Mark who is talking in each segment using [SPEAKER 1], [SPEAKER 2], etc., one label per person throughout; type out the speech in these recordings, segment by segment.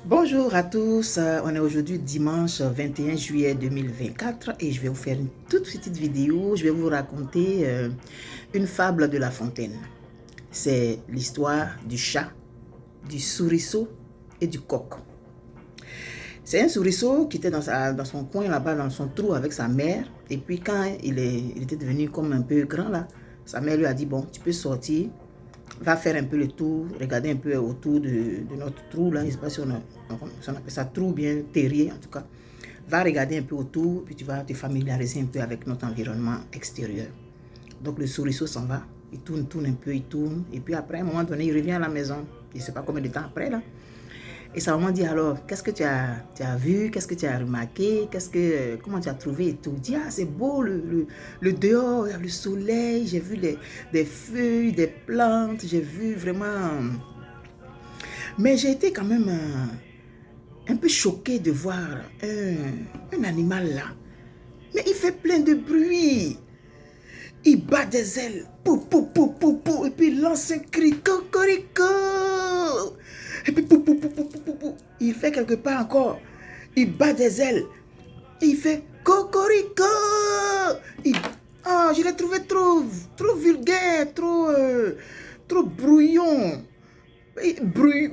[SPEAKER 1] Bonjour à tous, on est aujourd'hui dimanche 21 juillet 2024 et je vais vous faire une toute petite vidéo. Je vais vous raconter une fable de La Fontaine. C'est l'histoire du chat, du souriceau et du coq. C'est un souriceau qui était dans son coin là-bas, dans son trou avec sa mère. Et puis quand il était devenu comme un peu grand là, sa mère lui a dit, bon, tu peux sortir, va faire un peu le tour, regarder un peu autour de notre trou là, je ne sais pas si on appelle ça trou bien terrier en tout cas. Va regarder un peu autour, puis tu vas te familiariser un peu avec notre environnement extérieur. Donc le souriceau s'en va, il tourne un peu, il tourne, et puis après, à un moment donné, il revient à la maison. Je ne sais pas combien de temps après là. Et sa maman dit alors, qu'est-ce que tu as vu, qu'est-ce que tu as remarqué, comment tu as trouvé et tout. Dit, ah, c'est beau le dehors, il y a le soleil, j'ai vu des feuilles, des plantes, j'ai vu vraiment. Mais j'ai été quand même un peu choquée de voir un animal là. Mais il fait plein de bruit. Il bat des ailes, pou, pou, pou, pou, pou, et puis il lance un cri, cocorico. Et puis pou, pou, pou, pou, pou, pou, pou. Il fait quelque part encore. Il bat des ailes. Il fait cocorico. Je l'ai trouvé trop vulgaire, trop brouillon.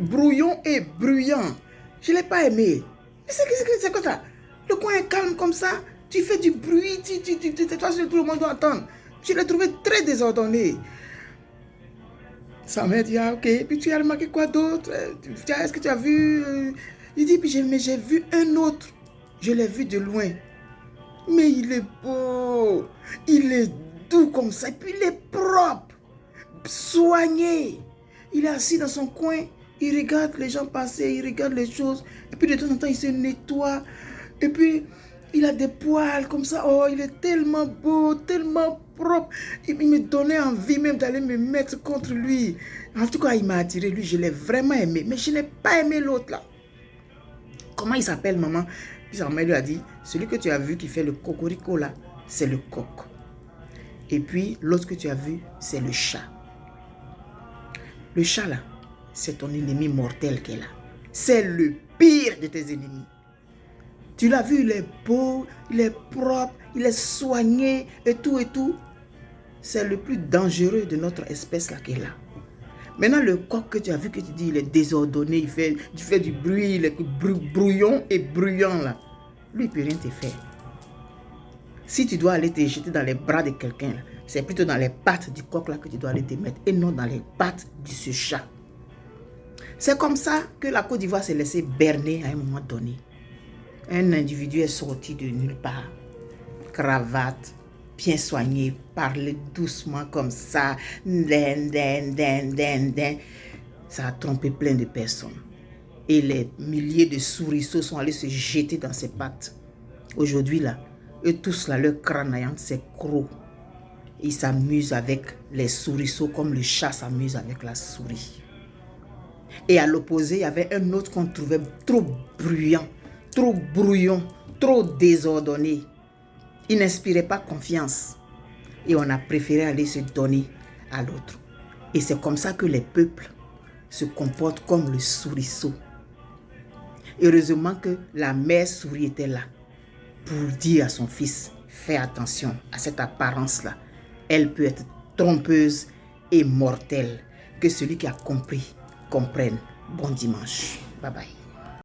[SPEAKER 1] Brouillon et bruyant. Je ne l'ai pas aimé. Mais c'est quoi ça? Le coin est calme comme ça. Tu fais du bruit. Toi, tout le monde doit entendre. Je l'ai trouvé très désordonné. Sa mère dit, ah ok, puis tu as remarqué quoi d'autre? Est-ce que tu as vu? Il dit, puis j'ai vu un autre. Je l'ai vu de loin. Mais il est beau. Il est doux comme ça. Et puis il est propre. Soigné. Il est assis dans son coin. Il regarde les gens passer. Il regarde les choses. Et puis de temps en temps, il se nettoie. Et puis, il a des poils comme ça. Oh, il est tellement beau, tellement propre. Il me donnait envie même d'aller me mettre contre lui. En tout cas, il m'a attiré. Lui, je l'ai vraiment aimé. Mais je n'ai pas aimé l'autre là. Comment il s'appelle, maman? Puis sa mère lui a dit, celui que tu as vu qui fait le cocorico là, c'est le coq. Et puis, l'autre que tu as vu, c'est le chat. Le chat là, c'est ton ennemi mortel qui est là. C'est le pire de tes ennemis. Tu l'as vu, il est beau, il est propre, il est soigné et tout et tout. C'est le plus dangereux de notre espèce là qui est là. Maintenant, le coq que tu as vu, que tu dis, il est désordonné, il fait du bruit, il est brouillon et bruyant là. Lui, il ne peut rien te faire. Si tu dois aller te jeter dans les bras de quelqu'un, c'est plutôt dans les pattes du coq là que tu dois aller te mettre et non dans les pattes de ce chat. C'est comme ça que la Côte d'Ivoire s'est laissée berner à un moment donné. Un individu est sorti de nulle part, cravate, bien soigné, parler doucement comme ça, ça a trompé plein de personnes. Et les milliers de souriceaux sont allés se jeter dans ses pattes. Aujourd'hui là, eux tous là, leur crâne ayant c'est crocs. Ils s'amusent avec les souriceaux comme le chat s'amuse avec la souris. Et à l'opposé, il y avait un autre qu'on trouvait trop bruyant, trop brouillon, trop désordonné. Il n'inspirait pas confiance. Et on a préféré aller se donner à l'autre. Et c'est comme ça que les peuples se comportent comme le souriceau. Heureusement que la mère souris était là pour dire à son fils, fais attention à cette apparence-là. Elle peut être trompeuse et mortelle. Que celui qui a compris comprenne. Bon dimanche. Bye bye.